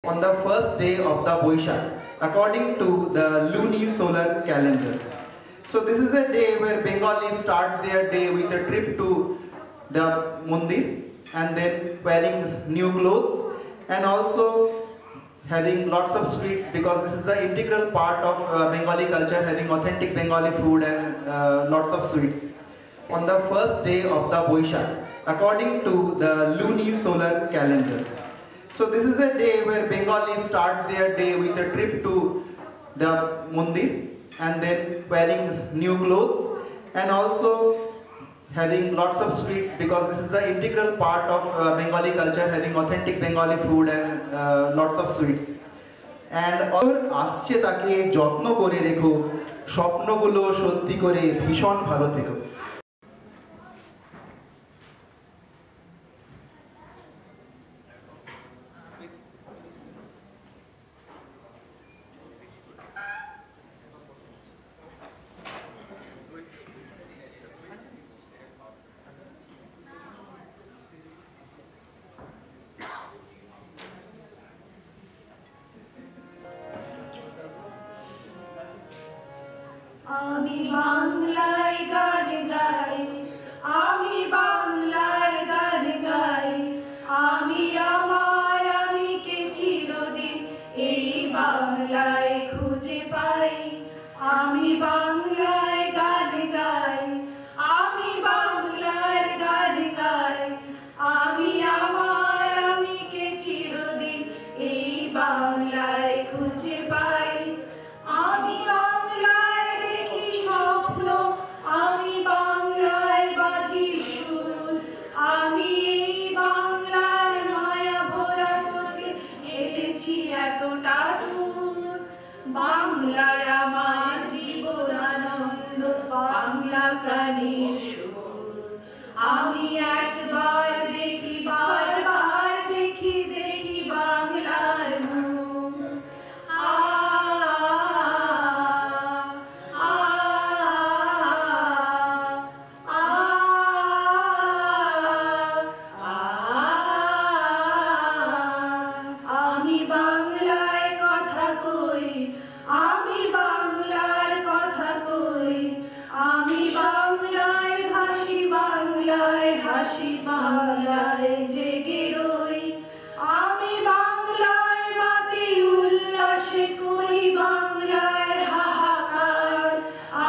on the first day of the Boishakh according to the lunisolar calendar. So this is a day where Bengalis start their day with a trip to the Mandir and then wearing new clothes and also having lots of sweets, because this is the integral part of Bengali culture, having authentic Bengali food and lots of sweets. On the first day of the Boishakh according to the lunisolar calendar. So this is a day where Bengalis start their day with a trip to the Mandir and then wearing new clothes and also having lots of sweets, because this is the integral part of Bengali culture, having authentic Bengali food and lots of sweets. And আসছে তাকে যত্ন করে রেখো, স্বপ্নগুলো সত্যি করে ভীষণ ভালো থেকো। আমি বাংলায় গান গাই, আমি বাংলার গান গাই, আমি আমার আমিকে চিরদিন এই বাংলায় খুঁজে পাই। আমি বাংলায় গান গাই, আমি বাংলার গান গাই, আমি আমার আমিকে চিরদিন এই বাংলায় খুঁজে পাই। আমি বাংলায় দেখি স্বপ্ন, আমি বাংলায় বাঁধি সুর, আমি এই বাংলার মায়া ভরা চোখে হেঁটেছি এতটা দূর। বাংলায় আমার জীবন আনন্দ, বাংলা প্রাণীর সুর। আমি একবার দেখি, বারবার দেখি, দেখি বাংলার মুখ। আমি বাংলায় কথা কই, আমি বাংলার কথা কই, আমি বাংলায় হাসি, বাংলায় হাসি, বাংলায় জেগে রই। আমি বাংলায় মাতি উল্লাসে করি, বাংলায় হাহাকার,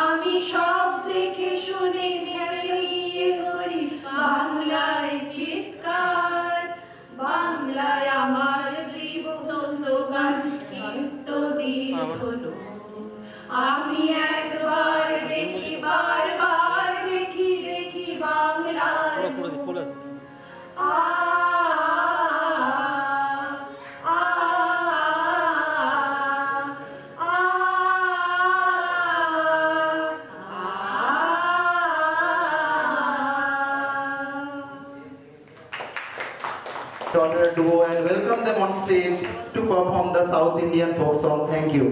আমি সব দেখে শুনে ফেলে গিয়ে করি বাংলায় চিৎকার। বাংলায় আমার জীবন স্লোগান, নিত্যদিন হলো। আমি একবার দেখি, বারবার দেখি, দেখি বাংলার Daughter duo and welcome them on stage to perform the South Indian folk song. Thank you.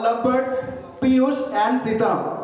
all lovebirds, Piyush and Sita.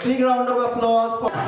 Big round of applause for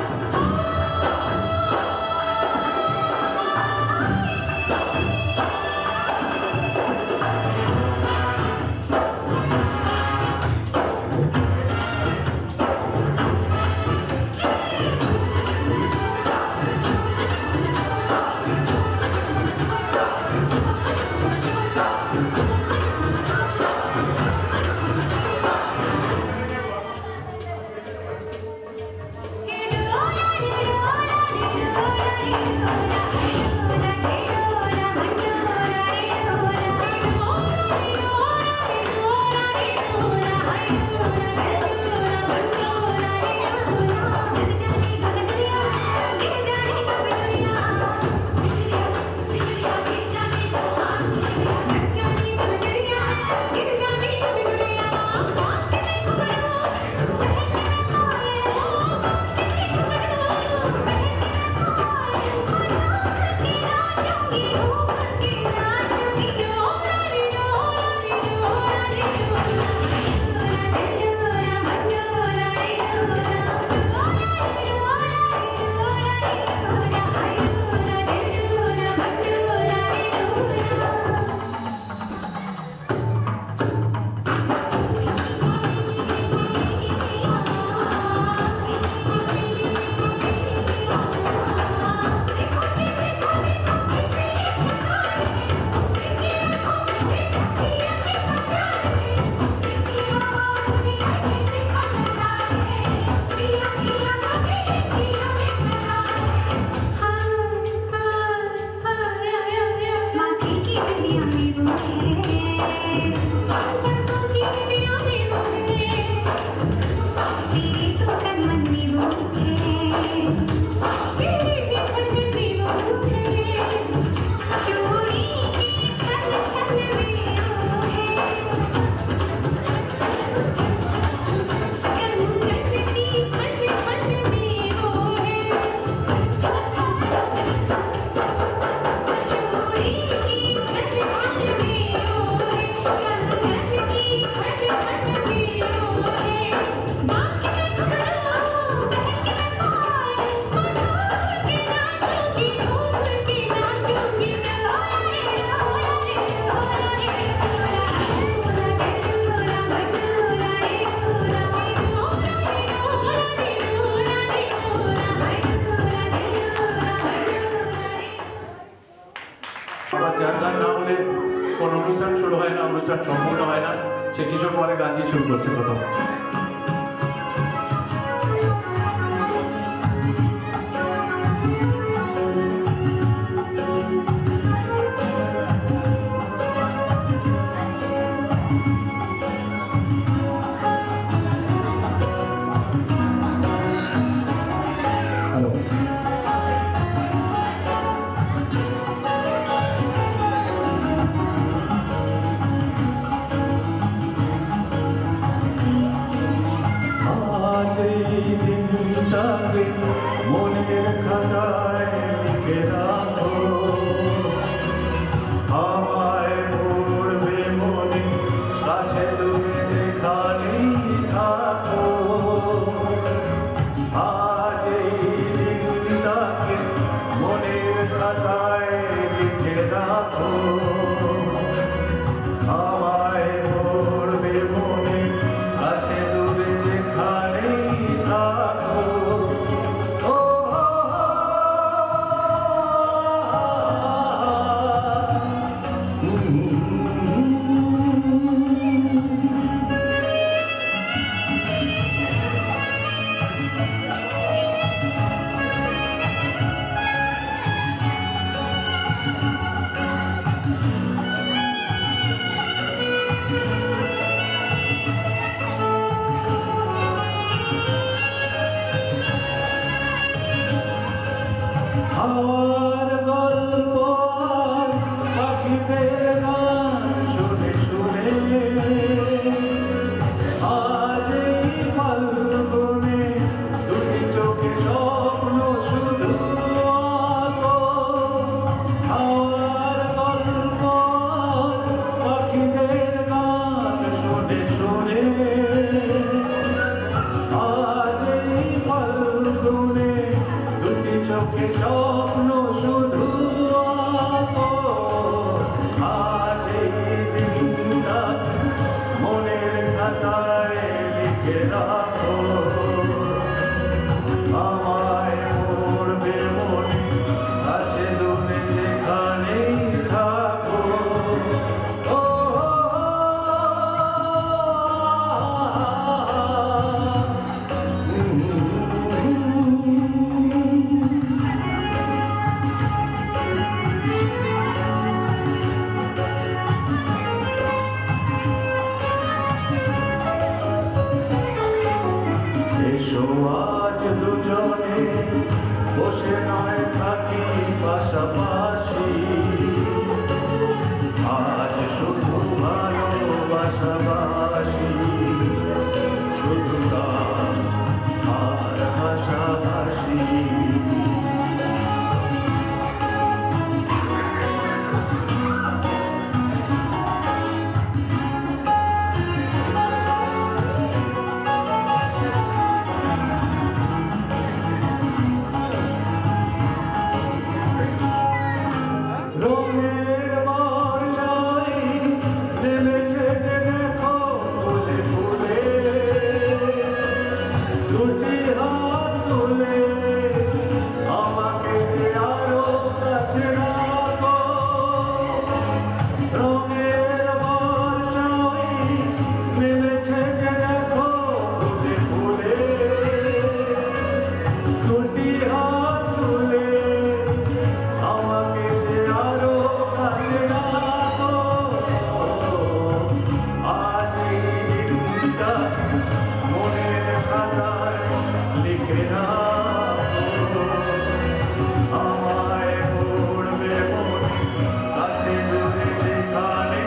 কোন অনুষ্ঠান শুরু হয় না, অনুষ্ঠান সম্পূর্ণ হয় না, সে কিশোর পরে গান দিয়ে শুরু করছে প্রথম। মনের খাতায় লিখে রাখো, আমায় পড়বে মনে, কাছে দূরে যেখানেই থাকো। আজ এই দিনটাকে মনের খাতায় লিখে রাখো, আমায় পড়বে মনে, কাছে দূরে যেখানেই থাকো। আমার গল্প পাখিদের গান শুনে শুনে আজ এই ফাল্গুনে দুটি চোখে স্বপ্ন শুধু আঁকো। আমার গল্প পাখিদের গান শুনে শুনে আজ এই ফাল্গুনে দুটি চোখে স্বপ্ন শুধু আঁকো। আজ এই দিনটা মনের খাতায় লিখে রাখো, আমায় পড়বে মনে, কাছে দূরে যেখানেই থাকো। এসো আজ দুজনে বসে নয় থাকি পাশাপাশি, আজ শুধু ভালোবাসাবাসি, শুধু গান আর হাসাহাসি। রঙের বর্ষায় নেমেছে যে দেখো ফুলে ফুলে, দুটি হাত তুলে আমাকে আরো কাছে রাখো। রঙের বর্ষায় নেমেছে যে দেখো ফুলে ফুলে, দুটি হাত তুলে আমাকে আরো কাছে রাখো। আজ এই দিনটা মনের খাতায় লিখে রাখো, আমায় পড়বে মনে, কাছে দূরে যেখানে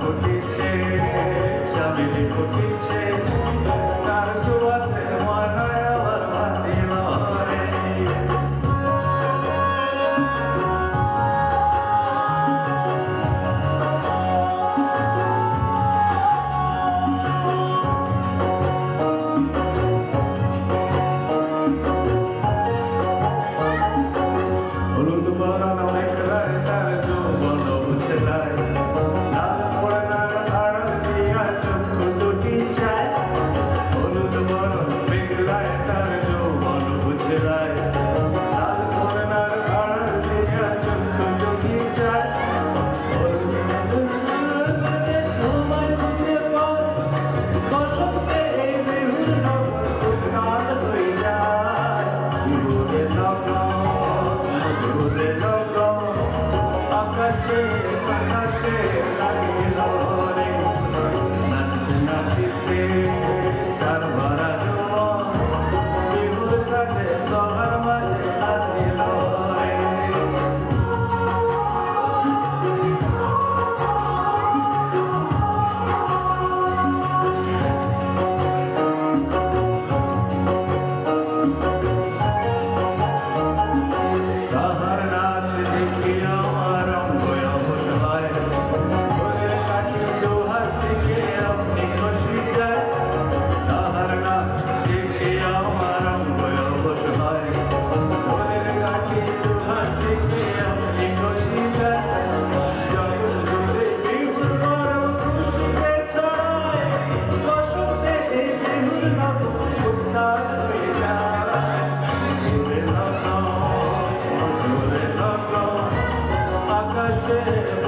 ফুটিছে চামেলি ফুটিছে তার সুবাসে মনায় আমার ভাসিল রে হলুদ বরণ অনেক রায় তার যৌবন বুঝলাই লাল মোড়নার আড়াল দিয়া চক্ষু দুটি চায় হলুদ বরণ বিগলায় তার যৌবন বুঝলাই লাল মোড়নার আড়াল দিয়া চক্ষু দুটি চায় তোমায় বুঝে পড়ে বসন্তে এই বিহুর নগর উৎসাহ হয়ে যায় বিহুরের নগর আকাশে আকাশে লাগিল রে নাচিতে তার ভরা জোয়ান বিহুর সাথে সবার মাঝে আসিল রে তাহার নাচ দেখিয়া আমার অঙ্গ অবশ হয় ঘরের কাঠি লোহার থেকে আপনি খসি যায় তাহার নাচ দেখিয়া আমার অঙ্গ অবশ হয় ঘরের কাঠি লোহার থেকে আপনি খসি যায় জগৎ জুড়ে বিহুর গরম খুশিতে ছড়ায় বসন্তে এই বিহুর নগর উত্তাল হয়ে যায় বিহুরের নগর আকাশে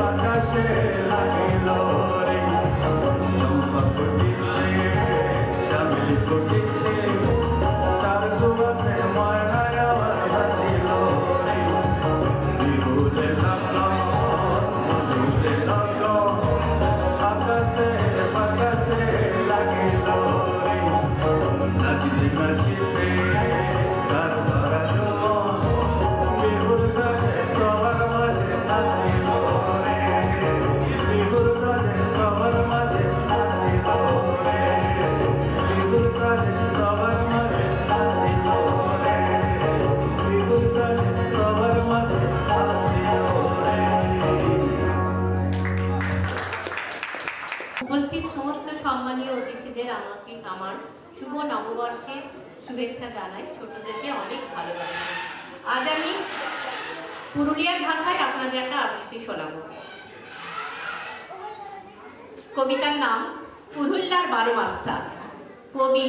আকাশে লাগিল রে চম্পা ফুটিছে চামেলি ফুটিছে তার সুবাসে ময়নায় আমার ভাসিল রে বিহুরে নগর মধুরে নগর আকাশে আকাশে লাগিল রে নাচিতে নাচিতে তার ভরা জোয়ান বিহুর সাথে সবার মাঝে আসিল রে বিহুর সাথে সবার মাঝে আসিল রে বিহুর সাথে সবার মাঝে আসিল রে বিহুর সাথে সবার মাঝে আসিল রে উপস্থিত সমস্ত সম্মানীয় অতিথিদের আমাকে আমার শুভ নববর্ষের শুভেচ্ছা জানাই। ছোট থেকে অনেক ভালোবাসি। আজ আমি পুরুলিয়ার ভাষায় আপনাদের একটা আবৃত্তি শোনাবো। কবিতার নাম পুরুলিয়ার 12 মাস সাত। কবি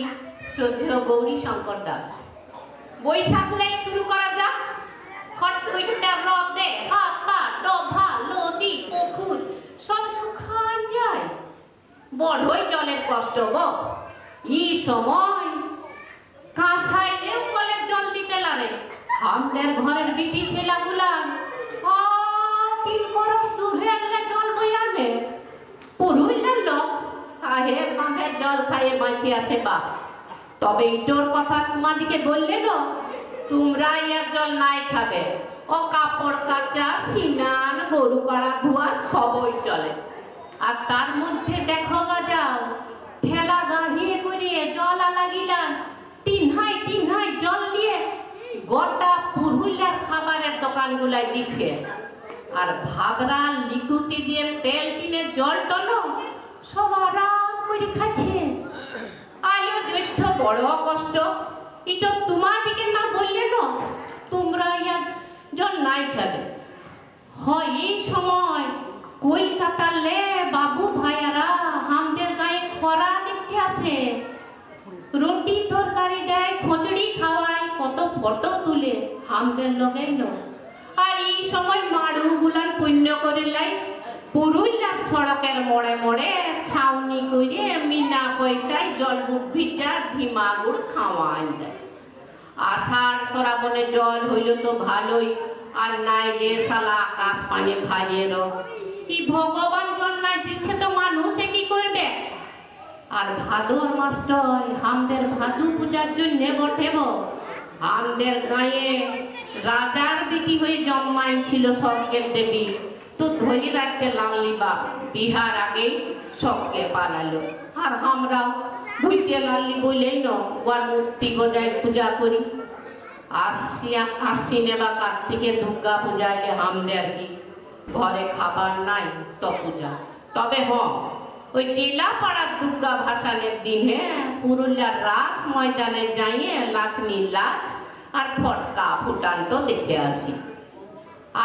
শ্রদ্ধেয় গৌরী শঙ্কর দাস। বৈশাখ লাইন শুরু করা যাক। খটখইটা রদে হাত পা ডোভা নদী পুকুর সব শুকায় যায়, বড়ই জলের কষ্ট গো। এই সময় কাঁসাইলেও কলের জল দিতে লাগে। আমাদের ঘরের বিটি ছেলেগুলা 3 বরস দূরে গেলে জল বই আনে। পুরুলিয়ার লোক সাহেব বাঁধের জল খাইয়ে বাঁচিয়ে আছে বাপ। তবে ইটোর কথা তোমাদিকে বললে না, তোমরা ইয়ার জল নাই খাবে। ও কাপড় কাচা স্নান গরু গাড়া ধোয়া সবই চলে। আর তার মধ্যে দেখো গা যাও ঠেলা গাড়িয়ে করিয়ে জল লাগিলাম, তিনহাই তিনহাই জল দিয়ে গোটা পুরুলিয়ার খাবারের দোকানগুলাই দিচ্ছে। আর ভাবরা লিকুতি দিয়ে তেল টিনে জল টনো সব আরাম করে খাচ্ছে। আয়ো জ্যেষ্ঠ বড় কষ্ট। এটা তোমাদিকে না বললে না, তোমরা ইয়ার জল নাই খাবে। হয় এই সময় কলকাতার লে বাবু ভাইয়ারা আমাদের গায়ে খরা দেখতে আসে। রুটি তরকারি দেয়, খিচুড়ি খাওয়ায়, কত ফটো তুলে আমাদের লগে লো। আর এই সময় মাড়ু গুলান পুণ্য করে লাই পুরুলিয়ার সড়কের মোড়ে মোড়ে ছাউনি করে বিনা পয়সায় জল বুক ভিজা ঢিমা গুড় খাওয়ান যায়। আষাঢ় শ্রাবণে জল হইল তো ভালোই, আর নাইলে শালা আকাশ পানি ভাইয়ের। কি ভগবান জল নাই দিচ্ছে তো মানুষে কি করবে। আর ভাদর মাস্টার আমাদের ভাদু পূজার জন্য বটেব। আমাদের গায়ে রাজার বিটি হয়ে জন্মাইছিল স্বর্গের দেবী তো ধরে রাখতে লাললি বাপ বিহার আগে সবকে পালালো। আর আমরা ভুইতে লাললি বলেই ন ওর মূর্তি বজায় পূজা করি। আশ্বিনে বা কার্তিকে দুর্গা পূজাইলে আমাদের কি ঘরে খাবার নাই তো পূজা। তবে ওই জেলা পাড়ার দুর্গা ভাসানের দিনে পুরুলিয়ার রাস ময়দানে যাইয়ে লাচনি লাচ আর ফটকা ফুটান্ত দেখে আসি।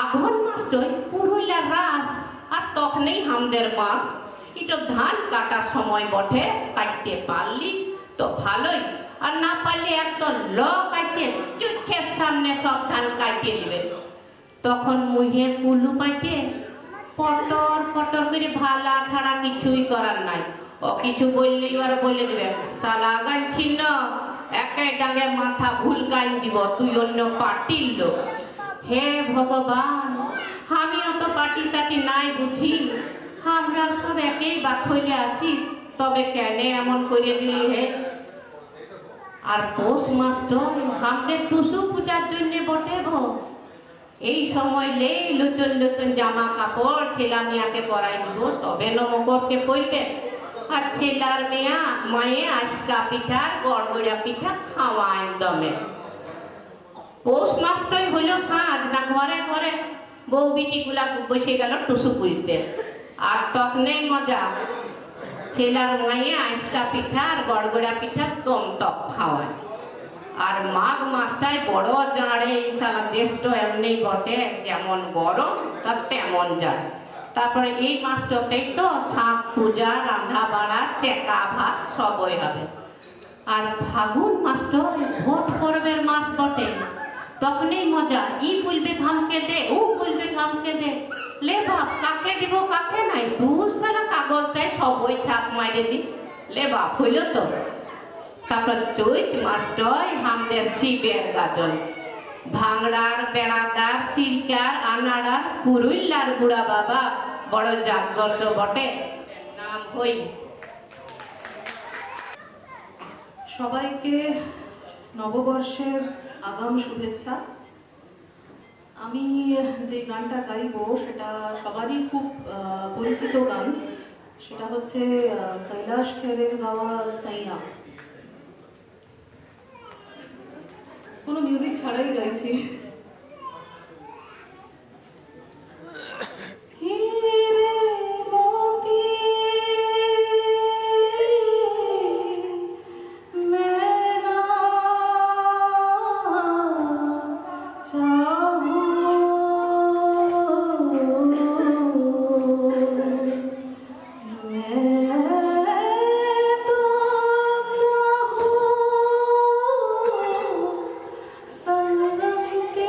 আঘন মাসটাই পুরুলিয়ার রাস আর তখনই আমাদের মাস এটা ধান কাটার সময় বটে। কাটতে পারলি তো ভালোই, আর না পারলে একদম লোক আছে চোখের সামনে সব ধান কাটে নেবে। তখন মুহে কুলু পাইতে পটর পটর করে ভালা ছাড়া কিছুই করার নাই। ও কিছু বললেই ওরা বলে দেবে সালা গান ছিন্ন একে ডাঙে মাথা ভুল গাইন দিব, তুই অন্য পার্টির লোক। হে ভগবান, আমিও তো পার্টি টাটি নাই বুঝি, আমরা সব একেই বাক হইলে আছি, তবে কেন এমন করে দিলি হে? আর পৌষ মাস তো আমাদের টুসু পূজার জন্য বটে ভো। এই সময় লেই নতুন নতুন জামা কাপড় ছেলা মেয়াকে পরাই দিব, তবে নমকরকে পরবে। আর ছেলার মেয়া মায়ে আজকা পিঠা গড়গড়িয়া পিঠা খাওয়ায় দমে। পৌষ মাসটাই হইল সাঁজ না, ঘরে ঘরে বউ বিটি গুলা বসে গেল টুসু পুজতে। আর তখনই মজা, ছেলার মায়ে আজকা পিঠা আর গড়গড়িয়া পিঠা তম তক খাওয়ায়। আর মাঘ মাসটাই বড় জাড়ে, এই সারা দেশটা এমনি বটে, যেমন গরম তার তেমন যায়। তারপরে এই মাসটাতেই তো শাক পূজা রাধা বাড়া চেকা ভাত সবই হবে। আর ফাগুন মাসটা ভোট পর্বের মাস বটে, তখনই মজা। ই বলবে থামকে দে, ও বলবে থামকে দে, লে বাপ কাকে দিব কাকে নাই, দূর সারা কাগজটাই সবই ছাপ মাইরে দি, লে বাপ হইল তো। তারপর চৈত মাসটাই আমাদের শিবের গাজন, ভাঙড়ার বেড়াদার চিরকার আনাড়ার পুরুলিয়ার বুড়া বাবা বড় জাগ্রত বটে, নাম হই। সবাইকে নববর্ষের আগাম শুভেচ্ছা। আমি যে গানটা গাইব সেটা সবারই খুব পরিচিত গান, সেটা হচ্ছে কৈলাশ খেরের গাওয়া সাইয়া। কোনো মিউজিক ছাড়াই গাইছি। संगम के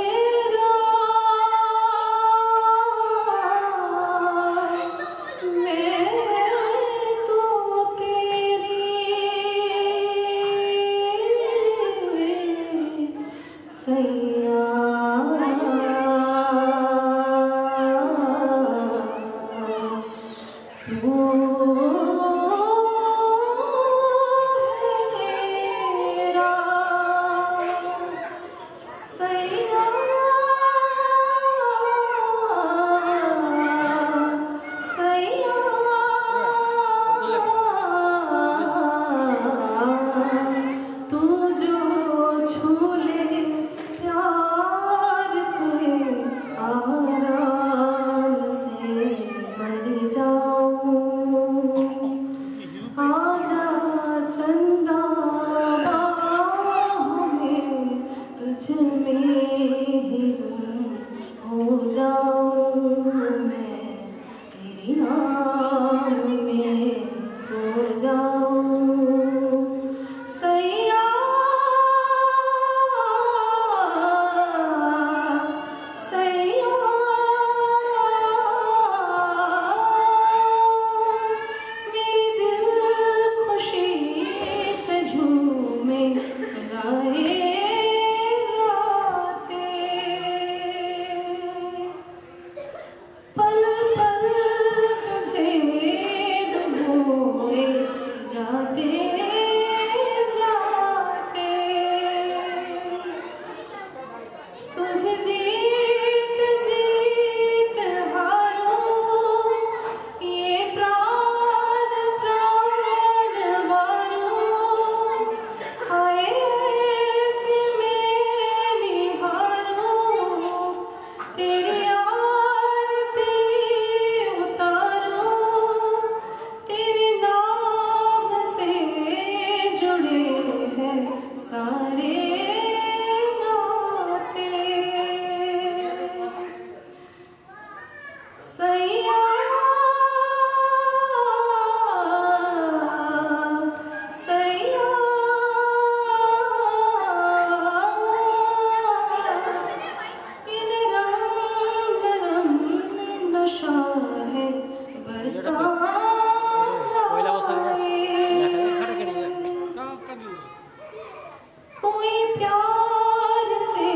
कोई प्यार से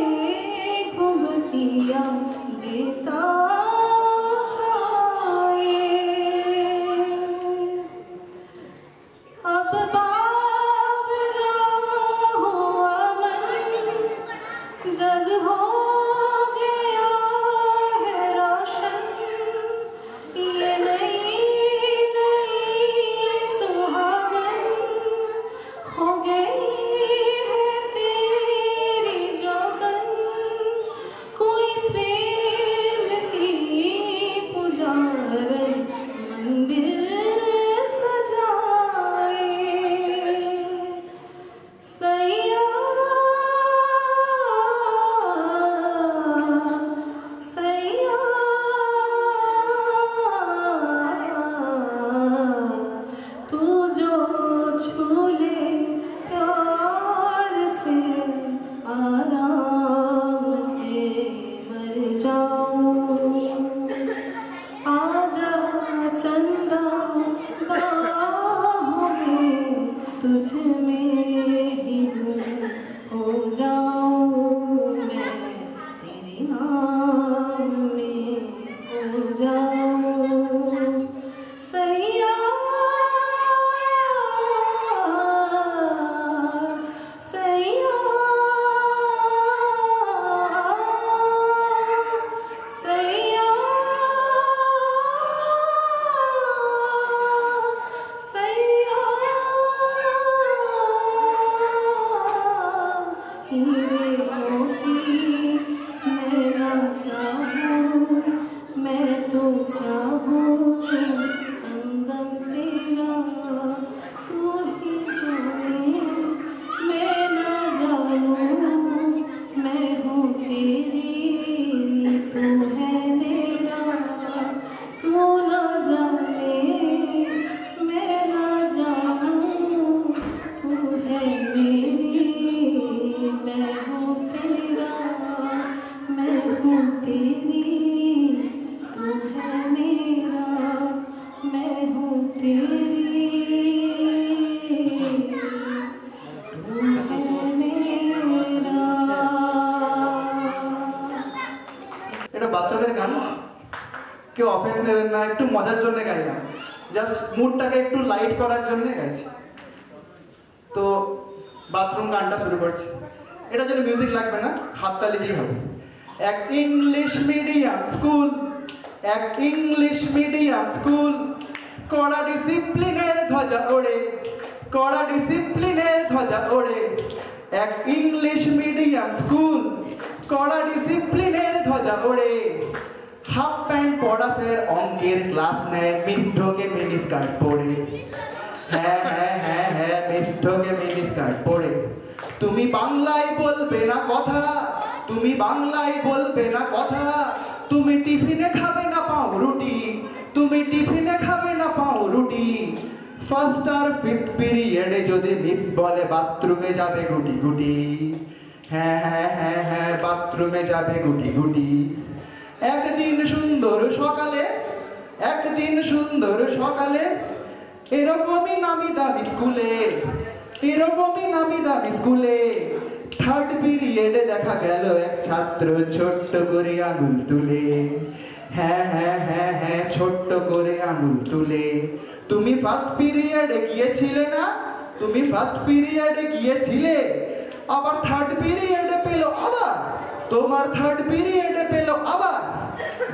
घुमटिया देता अब बावरा हुआ मन जग हो गया है रोशन ये नई नई सुहावन हो गई है तेरी जोगन कोई प्रेम की पुजारन मंदिर सजाए सैया सैया तू जो छू ले प्यार से आराम से मर जाऊं आजा चंदा बाहों में तुझ में ही हो जाऊं मैं तेरे नाम में हो जाऊं सैया सैया सैया सैया हीरे मोती मैं ना चाहूं मैं तो चाहूं संगम तेरा तू ही जाने मैं ना जानूं मैं हूँ तेरी तू है मेरा तू ना जाने मैं ना जानूं तू है मेरी मैं हूँ तेरा मैं हूँ तेरी तू है मेरा मैं हूँ तेरी तू है मेरा এটা বাচ্চাদের গান কেউ অফেন্স নেবেন না একটু মজার জন্য গাইলাম জাস্ট মুডটাকে একটু লাইট করার জন্য গাইছি তো বাথরুম গানটা শুরু করছি এটা জন্য মিউজিক লাগবে না হাততালি দিয়ে হবে এক ইংলিশ মিডিয়াম স্কুল এক ইংলিশ মিডিয়াম স্কুল কড়া ডিসিপ্লিনের ধ্বজা ওড়ে কড়া ডিসিপ্লিনের ধ্বজা ওড়ে এক ইংলিশ মিডিয়াম স্কুল কড়া ডিসিপ্লিনের ধ্বজা ওড়ে হাফ প্যান্ট পড়া স্যার অঙ্কের ক্লাস নেয় মিস ঢোকে মিনি স্কার্ট পরে হ্যাঁ হ্যাঁ হ্যাঁ হ্যাঁ মিস ঢোকে মিনি স্কার্ট পরে তুমি বাংলায় বলবে না কথা তুমি বাংলায় বলবে না কথা তুমি টিফিনে খাবে না পাউরুটি তুমি টিফিনে খাবে না পাউরুটি ফার্স্ট আর ফিফথ পিরিয়ডে যদি মিস বলে বাথরুমে যাবে গুটি গুটি হ্যাঁ হ্যাঁ হ্যাঁ হ্যাঁ বাথরুমে যাবে গুটি গুটি একদিন সুন্দর সকালে একদিন সুন্দর সকালে এরকমই নামি দামি স্কুলে এরকমই নামি দামি স্কুলে থার্ড পিরিয়ডে দেখা গেল এক ছাত্র ছোট্ট করে আঙুল তুলে হ্যাঁ হ্যাঁ হ্যাঁ হ্যাঁ ছোট্ট করে আঙুল তুলে তুমি ফার্স্ট পিরিয়ডে গিয়েছিলে না তুমি ফার্স্ট পিরিয়ডে গিয়েছিলে আবার থার্ড পিরিয়ডে পেলো আবার তোমার থার্ড পিরিয়ডে পেলো আবার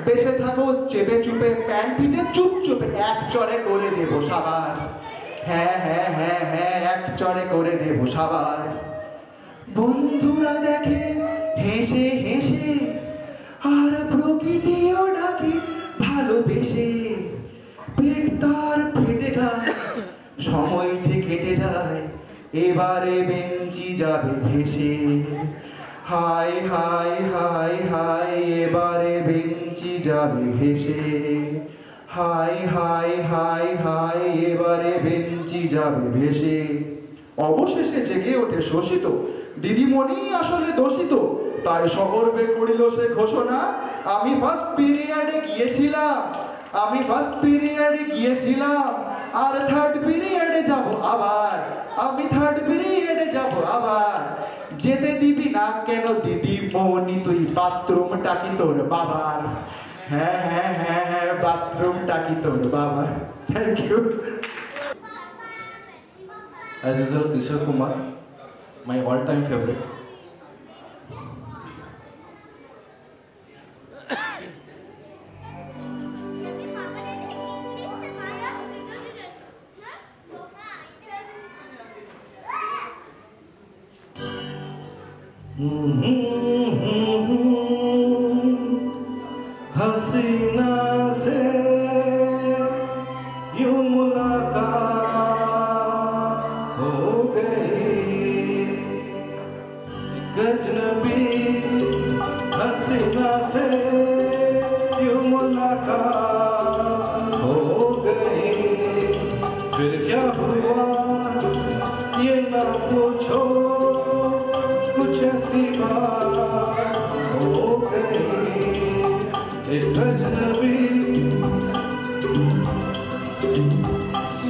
বেঁচে থাকো চেপে চুপে প্যান্ট ভিজে চুপ চুপে এক চড়ে করে দেবো সাবার হ্যাঁ হ্যাঁ হ্যাঁ হ্যাঁ এক চড়ে করে দেবো সাবার বন্ধুরা দেখে হেসে হেসে আর প্রকৃতিও ডাকে ভালোবেসে পেট তার ফেটে যায় সময় যে কেটে যায় এবারে বেঞ্চি যাবে ভেসে হাই হাই হাই হাই এবারে বেঞ্চি যাবে ভেসে হাই হাই হাই হাই এবারে বেঞ্চি যাবে ভেসে অবশেষে জেগে ওঠে শোষিত দিদিমণি আসলে দোষিত তাই শহর বে করিল সে ঘোষণা আমি ফার্স্ট পিরিয়ডে গিয়েছিলাম আমি ফার্স্ট পিরিয়ডে গিয়েছিলাম আর থার্ড পিরিয়ডে যাব আবার, আমি থার্ড পিরিয়ডে যাব আবার। যেতে দিবি না কেন দিদি মনি তুই বাথরুমটা কি তোর বাবার? হ্যাঁ হ্যাঁ হ্যাঁ হ্যাঁ বাথরুমটা কি তোর বাবার। Thank you. As usual, Kishore Kumar, my all-time favorite. हसीना से यूं मुलाकात हो गई, गजनबी हसीना से यूं मुलाकात हो गई। फिर क्या हुआ ये ना पूछो, कुछ ऐसी बात हो गई। एक अजनबी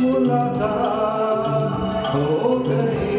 मुलाकात हो गई।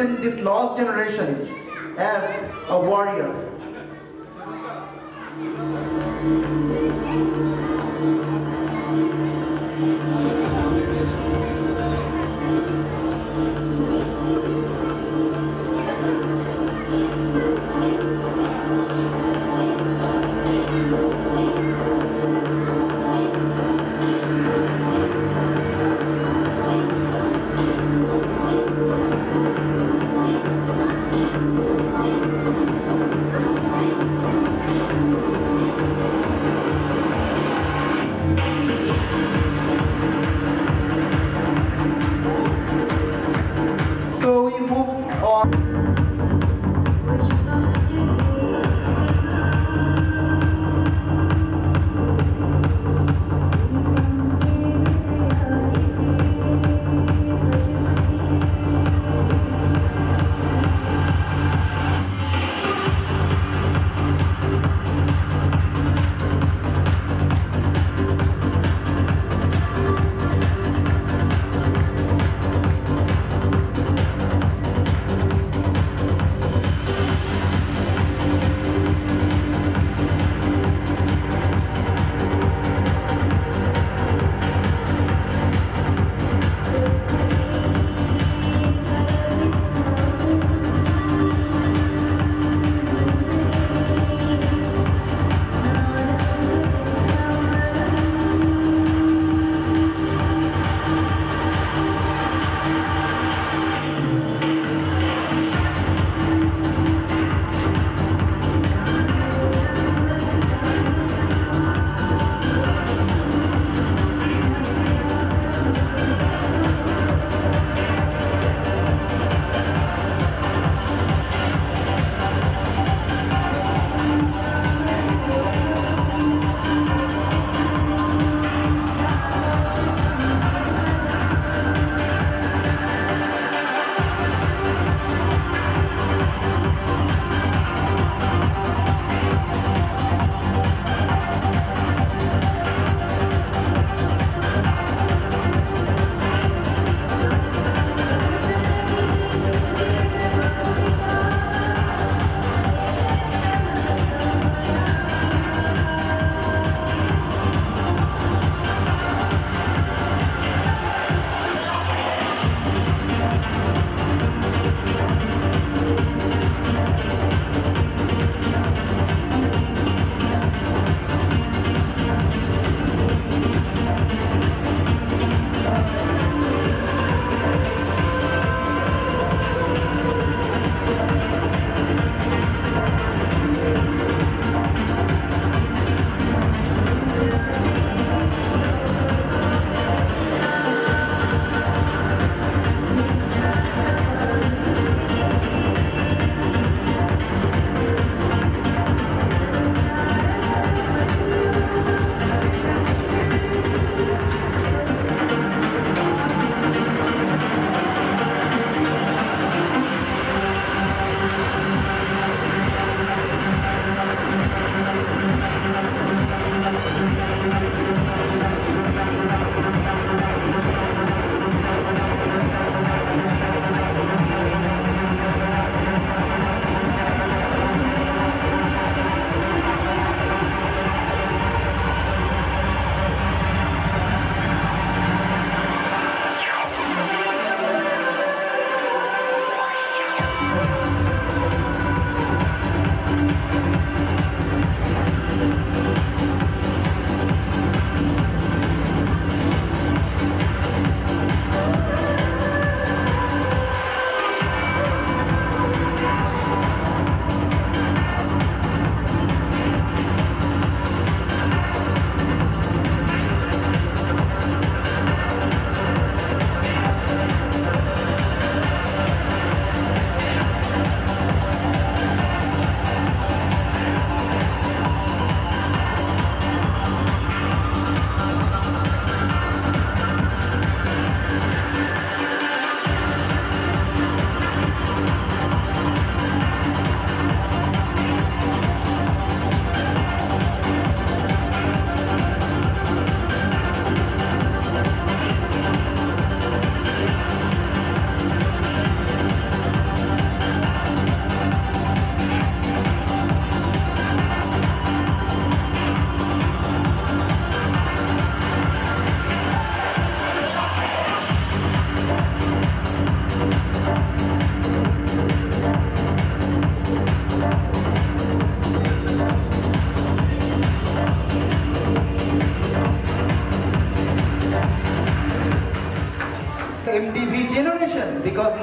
represent this lost generation as a warrior.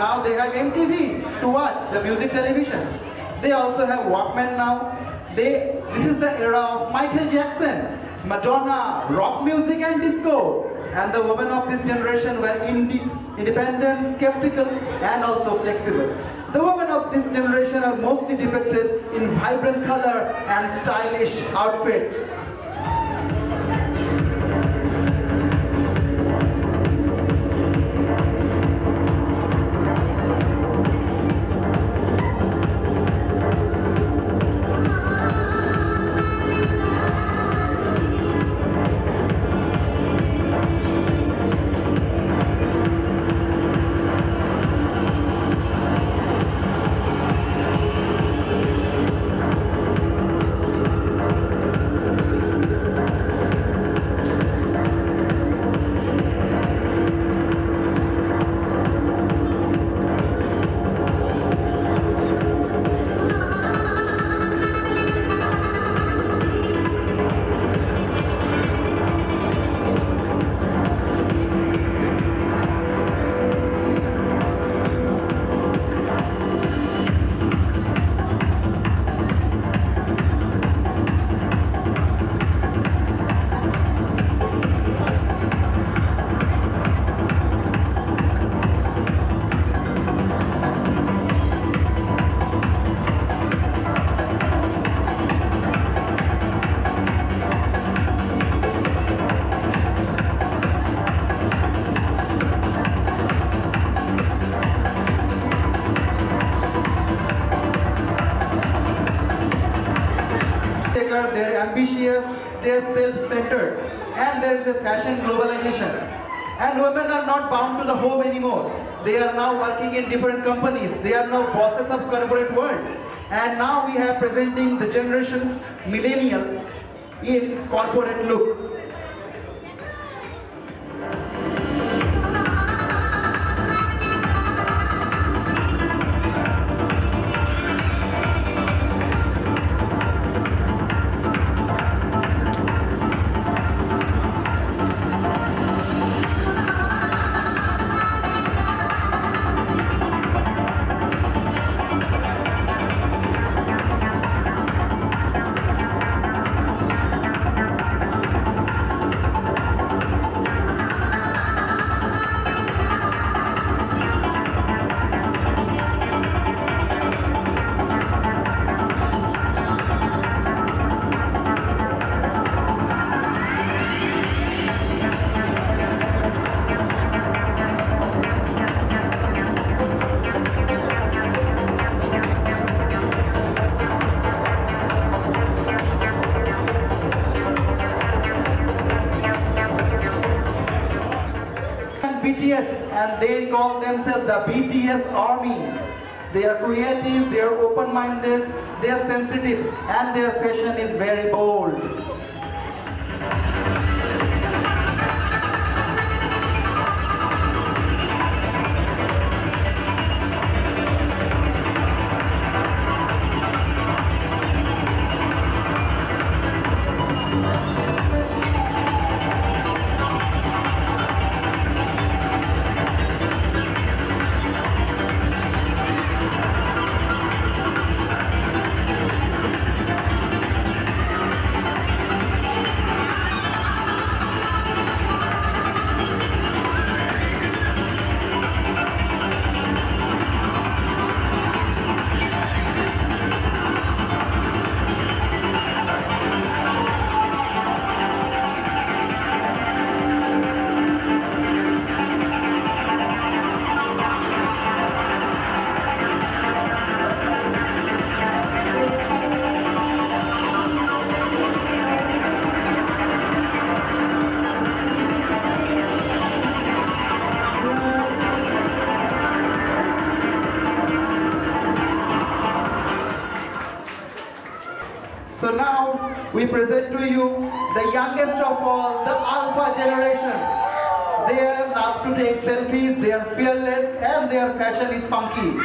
now they have MTV to watch the music television. They also have Walkman now. This is the era of Michael Jackson, Madonna, rock music and disco. And the women of this generation were independent, skeptical, and also flexible. The women of this generation are mostly depicted in vibrant color and stylish outfit. They're ambitious, they're self-centered, and there is a fashion globalization. And women are not bound to the home anymore. They are now working in different companies. They are now bosses of corporate world. And now we have presenting the generations millennial in corporate look. BTS, and they call themselves the BTS army. They are creative, they are open-minded, they are sensitive, and their fashion is very bold. So now we present to you the youngest of all, the Alpha generation. They are now to take selfies, they are fearless, and their fashion is funky.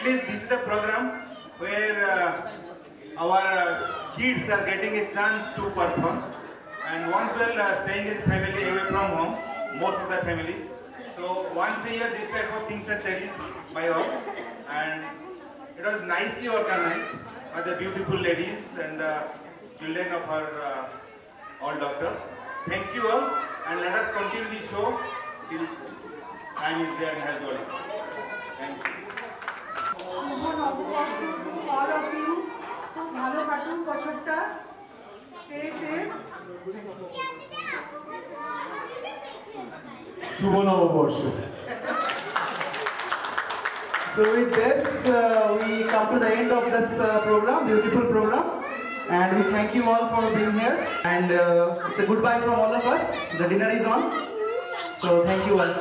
at least this is the program where our kids are getting a chance to perform. And once well staying as a family away from home, most of the families. So once a year this type of things are cherished by all. And it was nicely organized by the beautiful ladies and the children of our all doctors. Thank you all, and let us continue the show till time is there and has already. Thank you. All of you, ভালো কাটুন বছরটা, stay safe. শুভ নববর্ষ। So with this, we come to the end of this program, beautiful program, and we thank you all for being here. And it's a goodbye from all of us. The dinner is on, so thank you all.